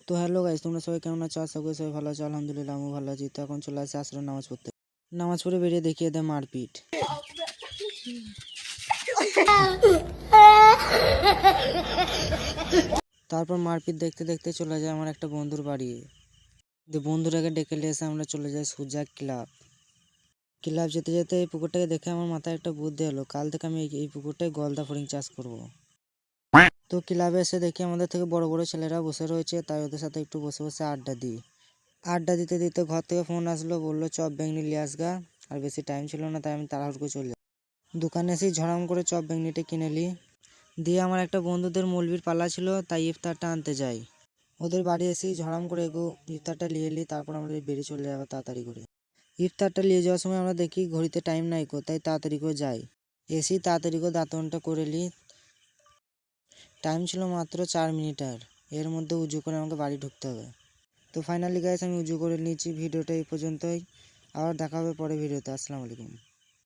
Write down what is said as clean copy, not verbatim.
তো hello guys, তোমরা সবাই কেমন আছো? আশা করি সবাই ভালো আছো। আলহামদুলিল্লাহ আমি ভালো আছি। তো এখন চলে আসছে আসলে নামাজ পড়তে। নামাজ পড়ে বেরিয়ে দেখিয়ে দেয় মারপিট। তারপর মারপিট দেখতে দেখতে চলে যায় আমার একটা বন্ধুর বাড়ি। বন্ধুটাকে ডেকে নিয়ে এসে আমরা চলে যাই সোজা ক্লাব যেতে যেতে এই পুকুরটাকে দেখে আমার মাথায় একটা বুদ্ধি এলো, কাল থেকে আমি এই পুকুরটায় গলদা ফড়িং চাষ করবো। তো ক্লাবে এসে দেখি আমাদের থেকে বড় বড় ছেলেরা বসে রয়েছে, তাই ওদের সাথে একটু বসে বসে আড্ডা দিতে দিতে ঘর থেকে ফোন আসলো, বললো চপ বেংনি নিয়ে আসগা। আর বেশি টাইম ছিল না, তাই আমি তাড়াহুড়ো করে চলে যাই। দোকানে এসেই ঝড়াম করে চপ বেংনিটা কিনে নিই। দিয়ে আমার একটা বন্ধুদের মৌলবির পালা ছিল, তাই ইফতারটা আনতে যাই। ওদের বাড়ি এসেই ঝড়াম করে ইফতারটা নিয়ে নিই। তারপর আমরা বেরিয়ে চলে যাবো তাড়াতাড়ি করে। ইফতারটা নিয়ে যাওয়ার সময় আমরা দেখি ঘড়িতে টাইম নাই, তাই তাড়াতাড়ি করে যাই। এসেই তাড়াতাড়ি করে দাঁতনটা করে নিই। টাইম ছিল মাত্র 4 মিনিট, এর মধ্যে উজু করে আমাকে বাড়ি ঢুকতে হবে। তো ফাইনালি গাইস আমি উজু করে নিয়েছি। ভিডিওটা এই পর্যন্তই, আবার দেখা হবে পরে ভিডিওতে। আসসালামু আলাইকুম।